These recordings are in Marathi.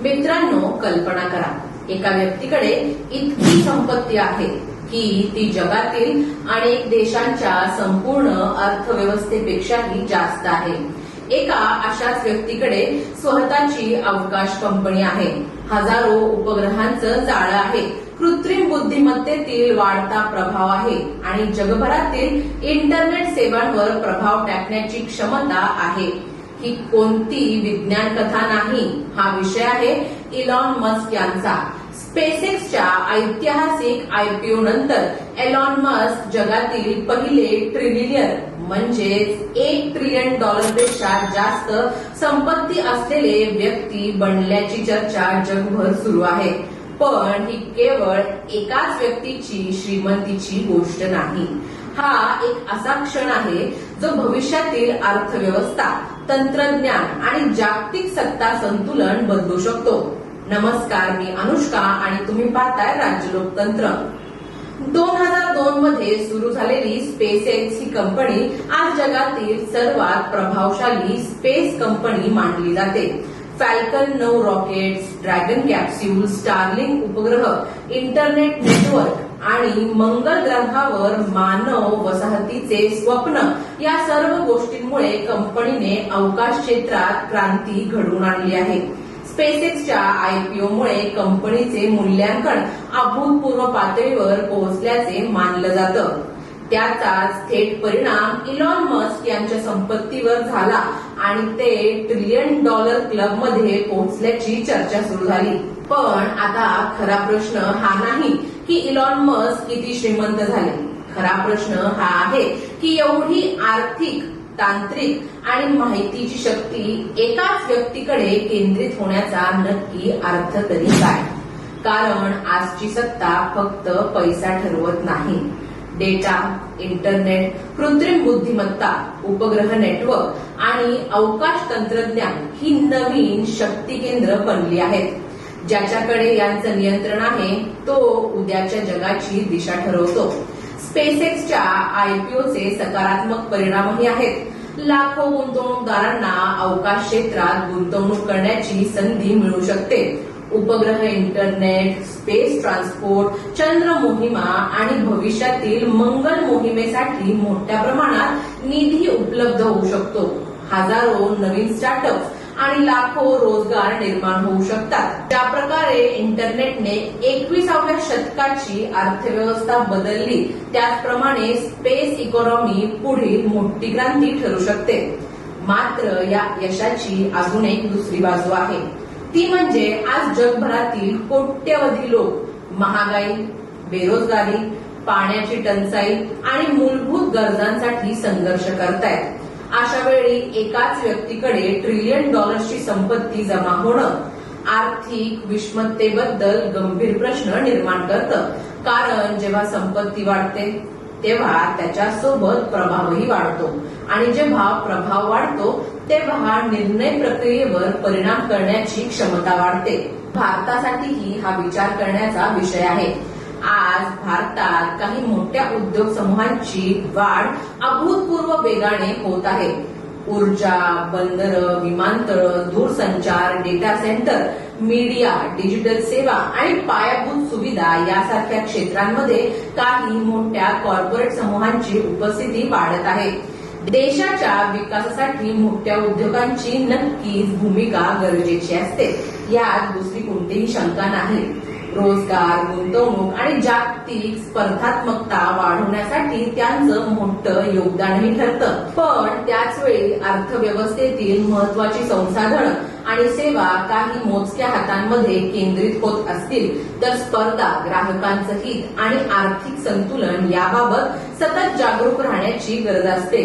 मित्रांनो, कल्पना करा, एका व्यक्तीकडे इतकी संपत्ती आहे की ती जगातील अनेक देशांच्या संपूर्ण अर्थव्यवस्थेपेक्षाही जास्त आहे. एका अशाच व्यक्तीकडे स्वतःची अवकाश कंपनी आहे, हजारो उपग्रहांचं जाळं आहे, कृत्रिम बुद्धिमत्तेतील वाढता प्रभाव आहे आणि जगभरातील इंटरनेट सेवांवर प्रभाव टाकण्याची क्षमता आहे. ही कोणती विज्ञान कथा नाही, हा विषय आहे इलॉन मस्क यांचा. स्पेसएक्सच्या ऐतिहासिक आयपीओ नंतर एलॉन मस्क जगातील पहिले ट्रिलियनियर म्हणजेच $1 ट्रिलियन पेक्षा जास्त संपत्ती असलेले व्यक्ती बनल्याची चर्चा जगभर सुरू आहे. पण ही केवळ एकाच व्यक्तीची श्रीमंतीची गोष्ट नाही. हा एक असा क्षण आहे जो भविष्यातील अर्थव्यवस्था, तंत्रज्ञान आणि जागतिक सत्ता संतुलन बदलू शकतो. नमस्कार, मी अनुष्का आणि तुम्ही पाहताय राज्य लोकतंत्र. 2002 मध्ये सुरू झालेली स्पेसएक्स ही कंपनी आज जगातील सर्वात प्रभावशाली स्पेस कंपनी मानली जाते. फॅल्कन 9 रॉकेट्स, ड्रॅगन कॅप्सूल, स्टारलिंक उपग्रह, इंटरनेट नेटवर्क आणि मंगळ ग्रहावर मानव वसाहतीचे स्वप्न या सर्व गोष्टींमुळे कंपनीने अवकाश क्षेत्रात क्रांती घडवून आणली आहे. स्पेसएक्सच्या आयपीओमुळे कंपनीचे मूल्यांकन अभूतपूर्व पातळीवर पोहोचल्याचे मानलं जातं. त्याचाच थेट परिणाम इलॉन मस्क यांच्या संपत्तीवर झाला आणि ते $1 ट्रिलियन क्लबमध्ये पोहोचल्याची चर्चा सुरू झाली. पण आता खरा प्रश्न हा नाही की इलॉन मस्क किती श्रीमंत झाले. खरा प्रश्न हा आहे की एवढी आर्थिक, तांत्रिक आणि माहितीची शक्ती एकाच व्यक्तीकडे केंद्रित होण्याचा नक्की अर्थ तरी काय? कारण आजची सत्ता फक्त पैसा ठरवत नाही. डेटा, इंटरनेट, कृत्रिम बुद्धिमत्ता, उपग्रह नेटवर्क आणि अवकाश तंत्रज्ञान ही नवीन शक्ती केंद्र बनली आहेत. ज्याच्याकडे यांचं नियंत्रण आहे तो उद्याच्या जगाची दिशा ठरवतो. स्पेसएक्सच्या आयपीओचे सकारात्मक परिणामही आहेत. लाखो गुंतवणूकदारांना अवकाश क्षेत्रात गुंतवणूक करण्याची संधी मिळू शकते. उपग्रह, इंटरनेट, स्पेस ट्रान्सपोर्ट, चंद्र मोहिमा आणि भविष्यातील मंगळ मोहिमेसाठी मोठ्या प्रमाणात निधी उपलब्ध होऊ शकतो. हजारो नवीन स्टार्टअप्स आणि लाखो रोजगार निर्माण होऊ शकतात. ज्या प्रकारे इंटरनेटने 21व्या शतकाची अर्थव्यवस्था बदलली, त्याचप्रमाणे स्पेस इकॉनॉमी पुढील मोठी क्रांती ठरू शकते. मात्र या यशाची अजून एक दुसरी बाजू आहे. ती म्हणजे आज जगभरातील कोट्यवधी लोक महागाई, बेरोजगारी, पाण्याची टंचाई आणि मूलभूत गरजांसाठी संघर्ष करतायत. अशा वेळी एकाच व्यक्तीकडे $1 ट्रिलियन ची संपत्ती जमा होणं आर्थिक विषमतेबद्दल गंभीर प्रश्न निर्माण करतं. कारण जेव्हा संपत्ती वाढते तेव्हा त्याच्यासोबत प्रभावही वाढतो आणि जेव्हा प्रभाव वाढतो तेव्हा निर्णय प्रक्रियेवर परिणाम करण्याची क्षमता वाढते. भारतासाठीही हा विचार करण्याचा विषय आहे. आज भारतात काही मोठ्या उद्योग समूहांची वाढ अभूतपूर्व वेगाने होत आहे. ऊर्जा, बंदरं, विमानतळ, दूरसंचार, डेटा सेंटर, मीडिया, डिजिटल सेवा आणि पायाभूत सुविधा यासारख्या क्षेत्रांमध्ये काही मोठ्या कॉर्पोरेट समूहांची उपस्थिती वाढत आहे. देशाच्या विकासासाठी मोठ्या उद्योगांची नक्कीच भूमिका गरजेची असते, यात दुसरी कोणतीही शंका नाही. रोजगार, गुंतवणूक आणि जागतिक स्पर्धात्मकता वाढवण्यासाठी त्यांचं मोठं योगदानही ठरतं. पण त्याचवेळी अर्थव्यवस्थेतील महत्वाची संसाधनं आणि सेवा काही मोजक्या हातांमध्ये केंद्रित होत असतील तर स्पर्धा, ग्राहकांचं हित आणि आर्थिक संतुलन याबाबत सतत जागरूक राहण्याची गरज असते.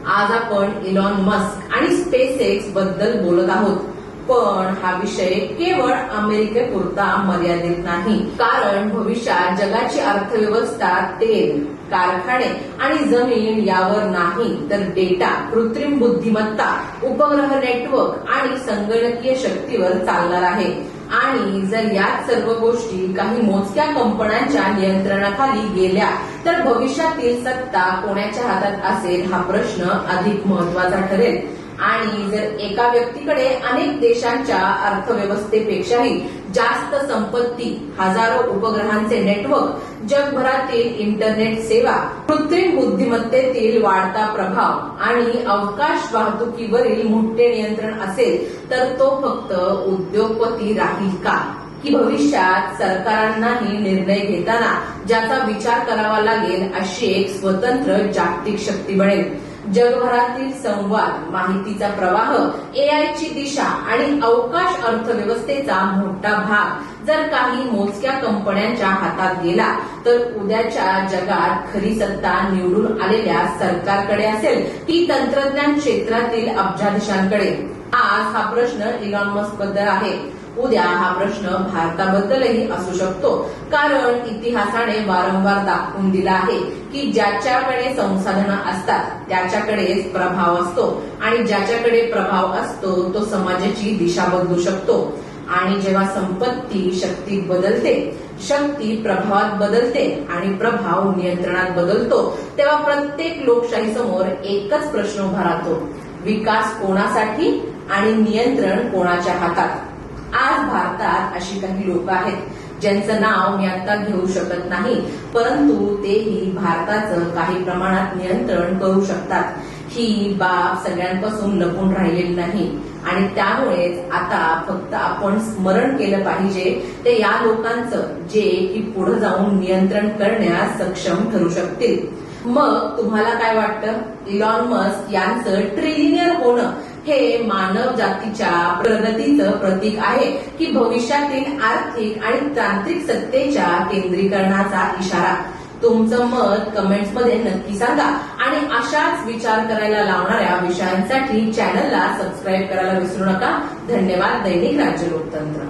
आज आपण इलॉन मस्क आणि स्पेसएक्स बद्दल बोलत आहोत. पण हा विषय केवळ अमेरिकेपुरता मर्यादित नाही. कारण भविष्यात जगाची अर्थव्यवस्था तेल, कारखाने आणि जमीन यावर नाही तर डेटा, कृत्रिम बुद्धिमत्ता, उपग्रह नेटवर्क आणि संगणकीय शक्तीवर चालणार आहे. आणि जर यात सर्व गोष्टी काही मोजक्या कंपन्यांच्या नियंत्रणाखाली गेल्या तर भविष्यातील सत्ता कोणाच्या हातात असेल हा प्रश्न अधिक महत्वाचा ठरेल. आणि जर एका व्यक्तीकडे अनेक देशांच्या अर्थव्यवस्थेपेक्षाही जास्त संपत्ती, हजारो उपग्रहांचे नेटवर्क, जगभरातील इंटरनेट सेवा, कृत्रिम बुद्धिमत्तेतील वाढता प्रभाव आणि अवकाश वाहतुकीवरील मोठे नियंत्रण असेल तर तो फक्त उद्योगपती राहील का? की भविष्यात सरकारांनाही निर्णय घेताना ज्याचा विचार करावा लागेल अशी एक स्वतंत्र जागतिक शक्ती बनेल? जगभरातील संवाद, माहितीचा प्रवाह, एआयची दिशा आणि अवकाश अर्थव्यवस्थेचा मोठा भाग जर काही मोजक्या कंपन्यांच्या हातात गेला तर उद्याच्या जगात खरी सत्ता निवडून आलेल्या सरकारकडे असेल की तंत्रज्ञान क्षेत्रातील अब्जाधीशांकडे? आज हा प्रश्न इलॉन मस्क बद्दल आहे, उद्या हा प्रश्न भारताबद्दलही असू शकतो. कारण इतिहासाने वारंवार दाखवून दिला आहे की ज्याच्याकडे संसाधनं असतात त्याच्याकडेच प्रभाव असतो आणि ज्याच्याकडे प्रभाव असतो तो समाजाची दिशा बदलू शकतो. आणि जेव्हा संपत्ती शक्तीत बदलते, शक्ती प्रभावात बदलते आणि प्रभाव नियंत्रणात बदलतो, तेव्हा प्रत्येक लोकशाही समोर एकच प्रश्न उभा राहतो: विकास कोणासाठी आणि नियंत्रण कोणाच्या हातात? आज भारतात अशी काही लोक आहेत ज्यांचं नाव मी आता घेऊ शकत नाही, परंतु तेही भारताचं काही प्रमाणात नियंत्रण करू शकतात. ही बाब सगळ्यांपासून लपून राहिलेली नाही आणि त्यामुळेच आता फक्त आपण स्मरण केलं पाहिजे ते या लोकांचं जे की पुढे जाऊन नियंत्रण करण्यास सक्षम ठरू शकतील. मग तुम्हाला काय वाटतं? इलॉन मस्क यांचं ट्रिलियनियर होणं हे मानव जातीच्या प्रगतीचं प्रतीक आहे की भविष्यातील आर्थिक आणि तांत्रिक सत्तेच्या केंद्रीकरणाचा इशारा? तुमचं मत कमेंट्समध्ये नक्की सांगा आणि अशाच विचार करायला लावणाऱ्या विषयांसाठी चॅनलला सबस्क्राईब करायला विसरू नका. धन्यवाद. दैनिक राज्य लोकतंत्र.